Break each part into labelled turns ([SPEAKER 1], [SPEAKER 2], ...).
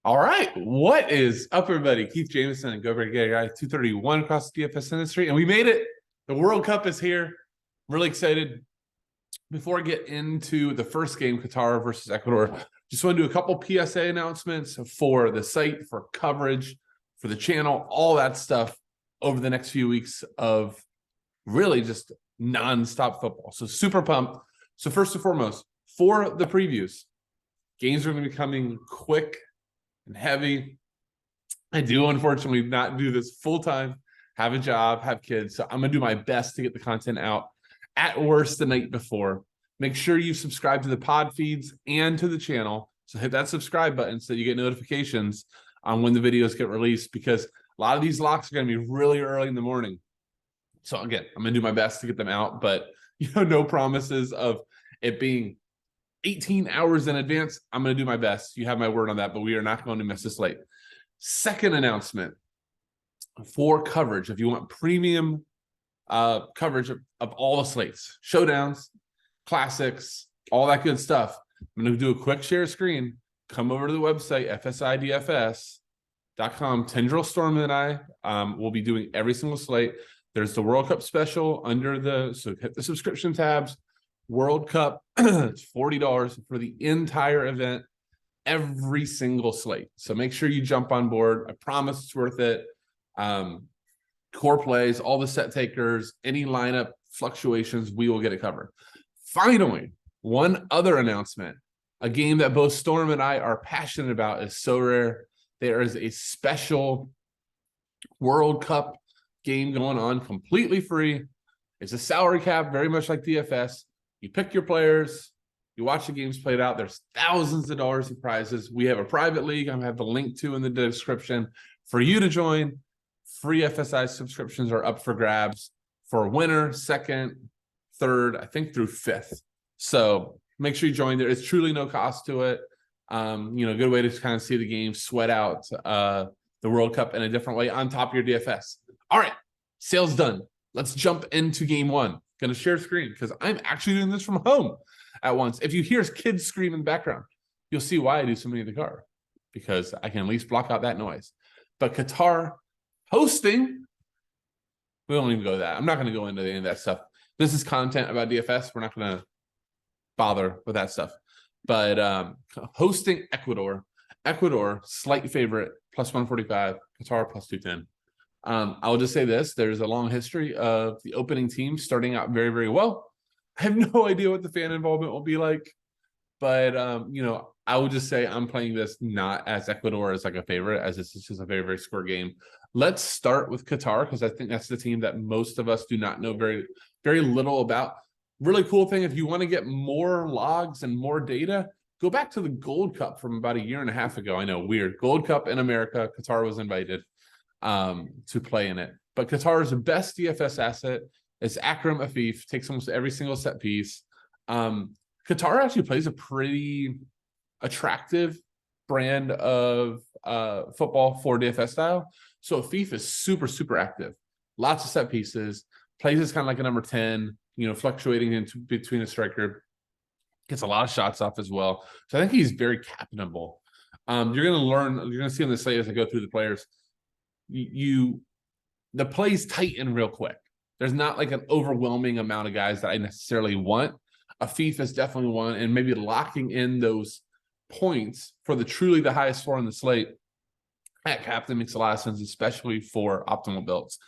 [SPEAKER 1] All right, what is up, everybody? Keith Jameson and Go Break Guy 231 across the DFS industry, and we made it. The World Cup is here. Really excited. Before I get into the first game, Qatar versus Ecuador, just want to do a couple PSA announcements for the site, for coverage, for the channel, all that stuff over the next few weeks of really just nonstop football. So super pumped. So first and foremost, for the previews, games are going to be coming quick and heavy. I do unfortunately not do this full time, have a job, have kids. So I'm going to do my best to get the content out at worst the night before. Make sure you subscribe to the pod feeds and to the channel. So hit that subscribe button so you get notifications on when the videos get released, because a lot of these locks are going to be really early in the morning. So again, I'm going to do my best to get them out, but no promises of it being 18 hours in advance. I'm going to do my best. You have my word on that, but we are not going to miss this late. Second announcement for coverage. If you want premium coverage of all the slates, showdowns, classics, all that good stuff, I'm going to do a quick share screen. Come over to the website, fsidfs.com. Tendril Storm and I will be doing every single slate. There's the World Cup special so hit the subscription tabs. World Cup, it's $40 for the entire event, every single slate. So make sure you jump on board. I promise it's worth it. Core plays, all the set takers, any lineup fluctuations, we will get it covered. Finally, one other announcement. A game that both Storm and I are passionate about is so rare. There is a special World Cup game going on, completely free. It's a salary cap, very much like DFS. You pick your players, you watch the games played out. There's thousands of dollars in prizes. We have a private league I'm going to have the link to in the description for you to join. Free FSI subscriptions are up for grabs for winner, second, third, I think through fifth. So make sure you join there. It's truly no cost to it. Good way to kind of see the game, sweat out the World Cup in a different way on top of your DFS. All right, sales done. Let's jump into game one. Going to share screen because I'm actually doing this from home at once. If you hear kids scream in the background, you'll see why I do so many in the car, because I can at least block out that noise. But Qatar hosting, we don't even go to that. I'm not going to go into any of that stuff. This is content about DFS. We're not going to bother with that stuff. But hosting Ecuador. Ecuador, slight favorite, plus 145. Qatar, plus 210. I'll just say this. There's a long history of the opening team starting out very, very well. I have no idea what the fan involvement will be like. But, I would just say I'm playing this not as Ecuador as like a favorite, as this is just a very, very score game. Let's start with Qatar, because I think that's the team that most of us do not know very, very little about. Really cool thing, if you want to get more logs and more data, go back to the Gold Cup from about a year and a half ago. I know, weird. Gold Cup in America. Qatar was invited to play in it. But Qatar's best DFS asset is Akram Afif, takes almost every single set piece. Qatar actually plays a pretty attractive brand of football for DFS style. So Afif is super, super active. Lots of set pieces. Plays as kind of like a number 10, fluctuating between a striker. Gets a lot of shots off as well. So I think he's very captainable. You're going to see on the slate as I go through the players. The plays tighten real quick. There's not like an overwhelming amount of guys that I necessarily want. Afif is definitely one, and maybe locking in those points for truly the highest score on the slate at captain makes a lot of sense, especially for optimal builds.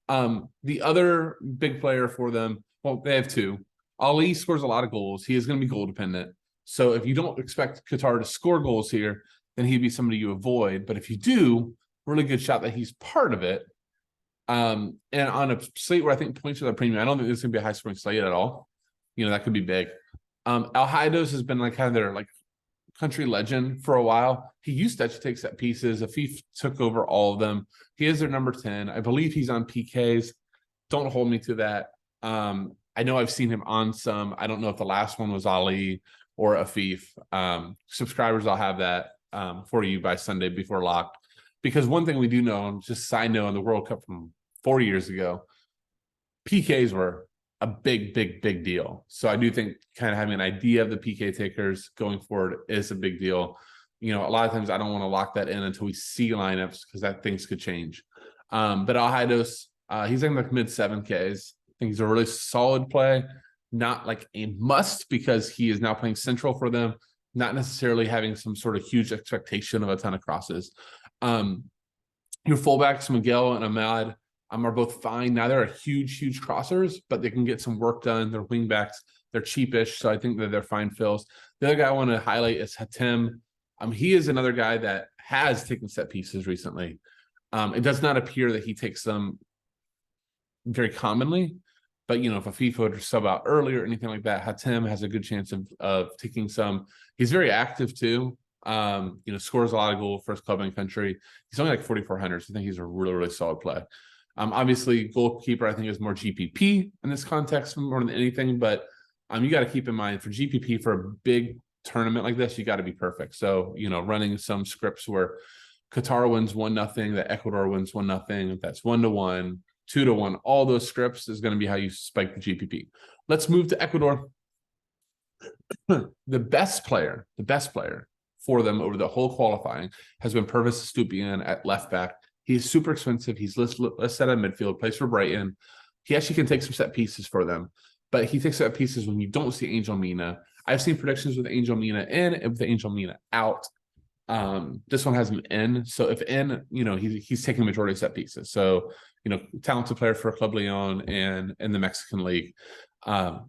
[SPEAKER 1] The other big player for them, well, they have two. Ali scores a lot of goals. He is going to be goal dependent. So if you don't expect Qatar to score goals here, then he'd be somebody you avoid. But if you do, really good shot that he's part of it. And on a slate where I think points are the premium, I don't think this is going to be a high scoring slate at all. That could be big. Al Haidos has been like kind of their like country legend for a while. He used to take set pieces. Afif took over all of them. He is their number 10. I believe he's on PKs. Don't hold me to that. I know I've seen him on some. I don't know if the last one was Ali or Afif. Subscribers, I'll have that for you by Sunday before lock. Because one thing we do know, just side note, on the World Cup from 4 years ago, PKs were a big deal. So I do think kind of having an idea of the PK takers going forward is a big deal. a lot of times I don't want to lock that in until we see lineups because that things could change. But Alhaidos, he's in like mid 7Ks. I think he's a really solid play, not like a must because he is now playing central for them, not necessarily having some sort of huge expectation of a ton of crosses. Your fullbacks, Miguel and Ahmad, are both fine. Now they're huge crossers, but they can get some work done. They're wingbacks. They're cheapish, so I think that they're fine fills. The other guy I want to highlight is Hatem. He is another guy that has taken set pieces recently. It does not appear that he takes them very commonly, but if a FIFA would sub out early or anything like that, Hatem has a good chance of taking some. He's very active too. Scores a lot of goals for his club and country. He's only like 4,400, so I think he's a really solid play. Obviously, goalkeeper I think is more GPP in this context more than anything, but you got to keep in mind for GPP for a big tournament like this, you got to be perfect. So running some scripts where Qatar wins 1-0, that Ecuador wins 1-0, that's 1-1, 2-1. All those scripts is going to be how you spike the GPP. Let's move to Ecuador. The best player for them over the whole qualifying has been Pervis Estupiñán at left back. He's super expensive. He's listed at midfield, plays for Brighton. He actually can take some set pieces for them, but he takes set pieces when you don't see Angel Mina. I've seen predictions with Angel Mina in and with Angel Mina out. This one has him in. So if in, he's taking the majority of set pieces. So, talented player for Club Leon and in the Mexican League. So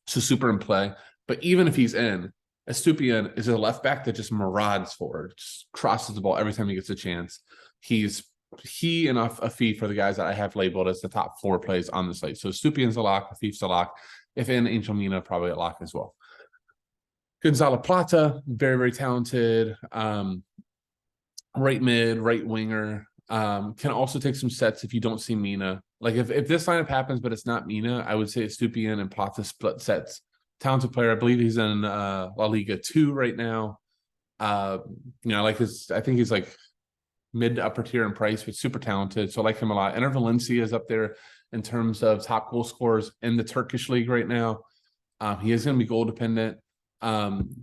[SPEAKER 1] super in play. But even if he's in, Estupiñán is a left back that just marauds forward, just crosses the ball every time he gets a chance. He and a fee for the guys that I have labeled as the top 4 plays on the slate. So Estupiñán's a lock, Afif's a lock. If in, Angel Mina probably a lock as well. Gonzalo Plata, very talented. Right mid, right winger. Can also take some sets if you don't see Mina. Like if this lineup happens, but it's not Mina, I would say Estupiñán and Plata split sets. Talented player. I believe he's in La Liga 2 right now. I think he's like mid to upper tier in price, but super talented. So I like him a lot. Enter Valencia is up there in terms of top goal scorers in the Turkish league right now. He is going to be goal dependent.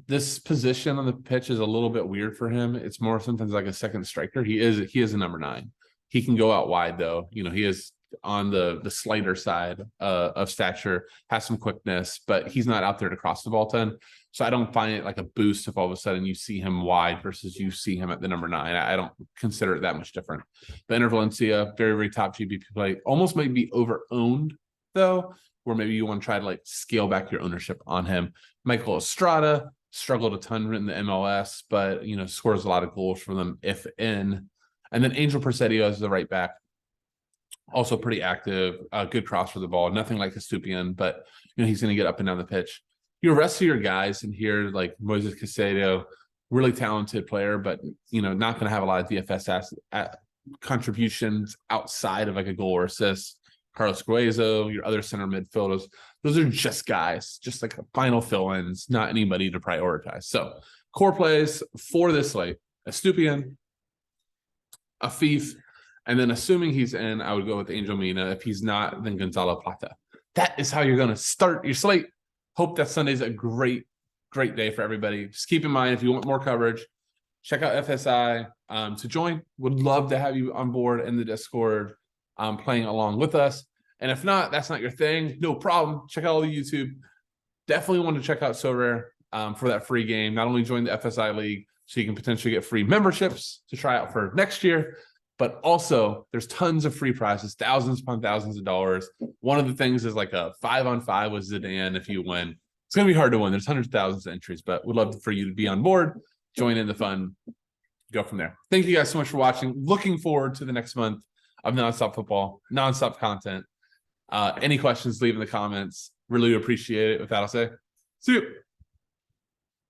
[SPEAKER 1] This position on the pitch is a little bit weird for him. It's more sometimes like a second striker. He is a number 9. He can go out wide though. He is on the slighter side of stature, has some quickness, but he's not out there to cross the ball 10. So I don't find it like a boost if all of a sudden you see him wide versus you see him at the number 9. I don't consider it that much different. But Enter Valencia, very top GBP play. Almost might be over-owned though, where maybe you want to try to like scale back your ownership on him. Michael Estrada struggled a ton in the MLS, but scores a lot of goals for them if in. And then Angel Presedio as the right back. Also pretty active, good cross for the ball. Nothing like Estupiñán, but he's going to get up and down the pitch. Your rest of your guys in here, like Moises Caicedo, really talented player, but not going to have a lot of DFS contributions outside of like a goal or assist. Carlos Gruezo, your other center midfielders, those are just guys, just like final fill-ins, not anybody to prioritize. So core plays for this slate: Estupiñán, Afif. And then assuming he's in, I would go with Angel Mina. If he's not, then Gonzalo Plata. That is how you're going to start your slate. Hope that Sunday's a great day for everybody. Just keep in mind, if you want more coverage, check out FSI to join. Would love to have you on board in the Discord playing along with us. And if not, that's not your thing, no problem. Check out all the YouTube. Definitely want to check out So Rare for that free game. Not only join the FSI League, so you can potentially get free memberships to try out for next year, but also there's tons of free prizes, thousands upon thousands of dollars. One of the things is like a 5-on-5 with Zidane if you win. It's going to be hard to win. There's hundreds of thousands of entries, but we'd love for you to be on board, join in the fun, go from there. Thank you guys so much for watching. Looking forward to the next month of nonstop football, nonstop content. Any questions, leave in the comments. Really appreciate it. With that, I'll say, see you.